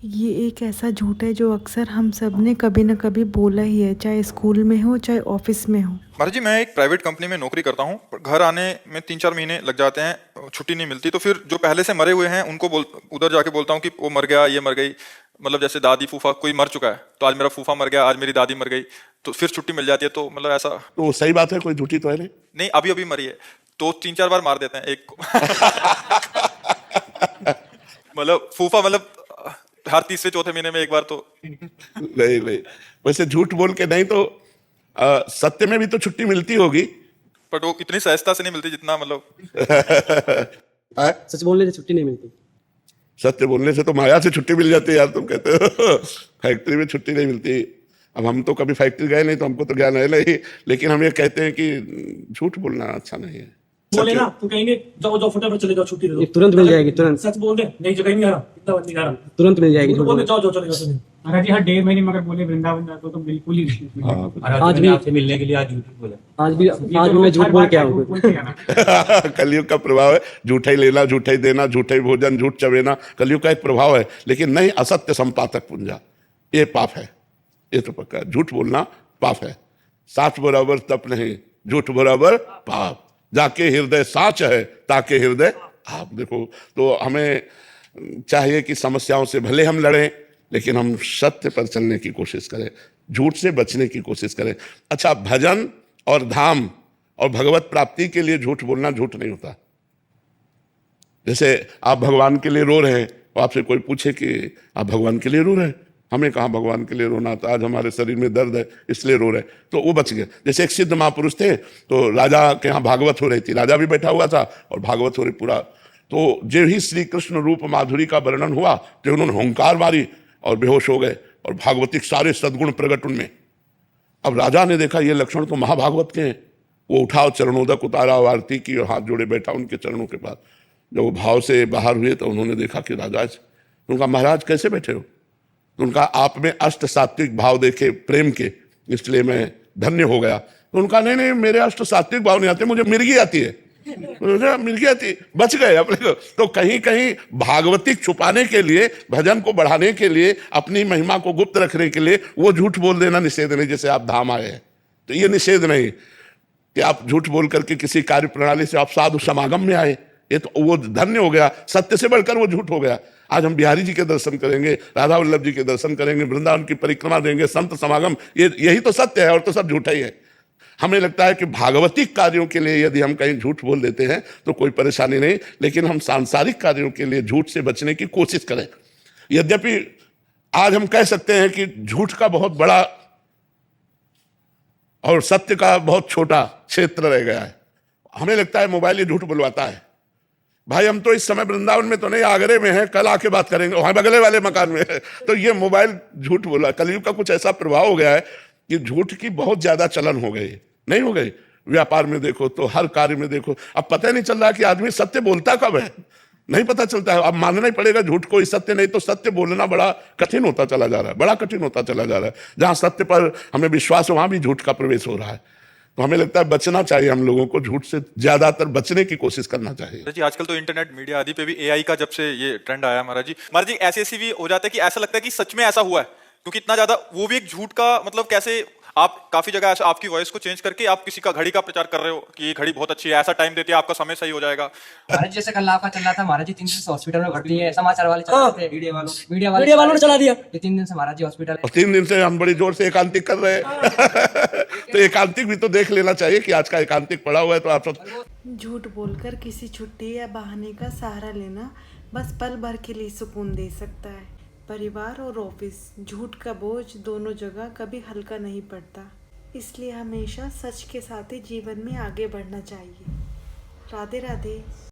ये एक ऐसा झूठ है जो अक्सर हम सब ने कभी न कभी बोला ही है, चाहे स्कूल में हो चाहे ऑफिस में हो। महाराज जी, मैं एक प्राइवेट कंपनी में नौकरी करता हूँ, पर घर आने में 3-4 महीने लग जाते हैं, छुट्टी नहीं मिलती। तो फिर जो पहले से मरे हुए हैं उनको उधर जाके बोलता हूँ कि वो मर गया, ये मर गई। मतलब जैसे दादी फूफा कोई मर चुका है, तो आज मेरा फूफा मर गया, आज मेरी दादी मर गई, तो फिर छुट्टी मिल जाती है। तो मतलब ऐसा तो सही बात है, कोई झूठी तो है नहीं। नहीं, अभी अभी मरी है, तो 3-4 बार मार देते हैं एक को। मतलब फूफा, मतलब हर तीसरे चौथे महीने में एक बार तो। नहीं नहीं, वैसे झूठ बोल के नहीं तो सत्य में भी तो छुट्टी मिलती होगी। बट वो इतनी सहजता से नहीं मिलती जितना मतलब। हाँ? सच बोलने से छुट्टी नहीं मिलती। सत्य बोलने से तो माया से छुट्टी मिल जाती है यार, तुम कहते हो। फैक्ट्री में छुट्टी नहीं मिलती। अब हम तो कभी फैक्ट्री गए नहीं, तो हमको तो ज्ञान है नहीं, लेकिन हम ये कहते हैं कि झूठ बोलना अच्छा नहीं है। बोले ना तो कहेंगे जाओ जाओ फटाफट चले जाओ, छुट्टी दे दो। ये तुरंत मिल जाएगी, तुरंत। सच बोल दे, नहीं जगह नहीं आ रहा, इतना बंद नहीं आ रहा, तुरंत मिल जाएगी। बोल दे जाओ जाओ चले जाओ। महाराज जी हर 1.5 महीने मगर बोले वृंदावन जाते हो तो बिल्कुल ही नहीं। आज भी आपसे मिलने के लिए आज झूठ बोला। आज भी मैं झूठ बोल के आऊंगा। कलयुग का प्रभाव है, झूठा ही लेना, झूठा ही देना, झूठा ही भोजन, झूठ चवेना, कलयुग का एक प्रभाव है। लेकिन नहीं, असत्य संपातक पुंजा, ये पाप है, ये तो पक्का है। झूठ बोलना पाप है। साच बराबर तप नहीं, झूठ बराबर पाप। जाके हृदय साच है, ताके हृदय आप। देखो, तो हमें चाहिए कि समस्याओं से भले हम लड़ें, लेकिन हम सत्य पर चलने की कोशिश करें, झूठ से बचने की कोशिश करें। अच्छा, भजन और धाम और भगवत प्राप्ति के लिए झूठ बोलना झूठ नहीं होता। जैसे आप भगवान के लिए रो रहे हैं, और आपसे कोई पूछे कि आप भगवान के लिए रो रहे हैं, हमें कहाँ भगवान के लिए रोना था, आज हमारे शरीर में दर्द है इसलिए रो रहे, तो वो बच गए। जैसे एक सिद्ध महापुरुष थे, तो राजा के यहाँ भागवत हो रही थी, राजा भी बैठा हुआ था और भागवत हो रही पूरा। तो जो ही श्री कृष्ण रूप माधुरी का वर्णन हुआ, तो उन्होंने हुंकार मारी और बेहोश हो गए, और भागवतिक सारे सद्गुण प्रकट उनमें। अब राजा ने देखा ये लक्षण तो महाभागवत के हैं, वो उठा और चरणोदक उतारा, आरती की और हाथ जोड़े बैठा उनके चरणों के पास। जब वो भाव से बाहर हुए तो उन्होंने देखा कि राजा, उनका महाराज कैसे बैठे हो? तो उनका आप में अष्ट सात्विक भाव देखे प्रेम के, इसलिए मैं धन्य हो गया। तो उनका नहीं नहीं, मेरे अष्ट सात्विक भाव नहीं आते, मुझे मिर्गी आती है। मिर्गी आती, बच गए अपने को। तो कहीं कहीं भागवतिक छुपाने के लिए, भजन को बढ़ाने के लिए, अपनी महिमा को गुप्त रखने के लिए वो झूठ बोल देना निषेध नहीं। जैसे आप धाम आए हैं तो ये निषेध नहीं कि आप झूठ बोल करके किसी कार्य प्रणाली से आप साधु समागम में आए, ये तो वो धन्य हो गया। सत्य से बढ़कर वो झूठ हो गया। आज हम बिहारी जी के दर्शन करेंगे, राधा वल्लभ जी के दर्शन करेंगे, वृंदावन की परिक्रमा देंगे, संत समागम, यही तो सत्य है, और तो सब झूठा ही है। हमें लगता है कि भागवतिक कार्यों के लिए यदि हम कहीं झूठ बोल देते हैं तो कोई परेशानी नहीं, लेकिन हम सांसारिक कार्यों के लिए झूठ से बचने की कोशिश करें। यद्यपि आज हम कह सकते हैं कि झूठ का बहुत बड़ा और सत्य का बहुत छोटा क्षेत्र रह गया है। हमें लगता है मोबाइल ये झूठ बुलवाता है। भाई, हम तो इस समय वृंदावन में तो नहीं, आगरे में है, कल आके बात करेंगे, वहां बगले वाले मकान में है। तो ये मोबाइल झूठ बोला। कलयुग का कुछ ऐसा प्रभाव हो गया है कि झूठ की बहुत ज्यादा चलन हो गई, नहीं हो गई? व्यापार में देखो तो, हर कार्य में देखो, अब पता ही नहीं चल रहा कि आदमी सत्य बोलता कब है, नहीं पता चलता है। अब मानना ही पड़ेगा झूठ को ही सत्य, नहीं तो सत्य बोलना बड़ा कठिन होता चला जा रहा है, बड़ा कठिन होता चला जा रहा है। जहां सत्य पर हमें विश्वास है, वहां भी झूठ का प्रवेश हो रहा है। तो हमें लगता है बचना चाहिए, हम लोगों को झूठ से ज्यादातर बचने की कोशिश करना चाहिए। जी, आजकल तो इंटरनेट मीडिया आदि पे भी एआई का जब से ये ट्रेंड आया महाराज जी ऐसे ऐसी भी हो जाता है कि ऐसा लगता है कि सच में ऐसा हुआ है, क्योंकि इतना ज्यादा वो भी एक झूठ का मतलब। कैसे आप काफी जगह ऐसा आपकी वॉइस को चेंज करके आप किसी का घड़ी का प्रचार कर रहे हो कि ये घड़ी बहुत अच्छी है, ऐसा टाइम देती है, आपका समय सही हो जाएगा। महाराज जैसे कल आपका चल रहा था, महाराज जी 3 दिन से हॉस्पिटल में भर्ती है, समाचार वाले चल रहे थे, मीडिया वालों ने चला दिया। ये 3 दिन से महाराज जी हॉस्पिटल और 3 दिन से हम बड़ी जोर से एकांतिक कर रहे हैं। तो एकांतिक भी तो देख लेना चाहिए कि आज का एकांतिक पड़ा हुआ है। तो आप सब झूठ बोलकर किसी छुट्टी या बहाने का सहारा लेना बस पल भर के लिए सुकून दे सकता है। परिवार और ऑफिस, झूठ का बोझ दोनों जगह कभी हल्का नहीं पड़ता। इसलिए हमेशा सच के साथ ही जीवन में आगे बढ़ना चाहिए। राधे राधे।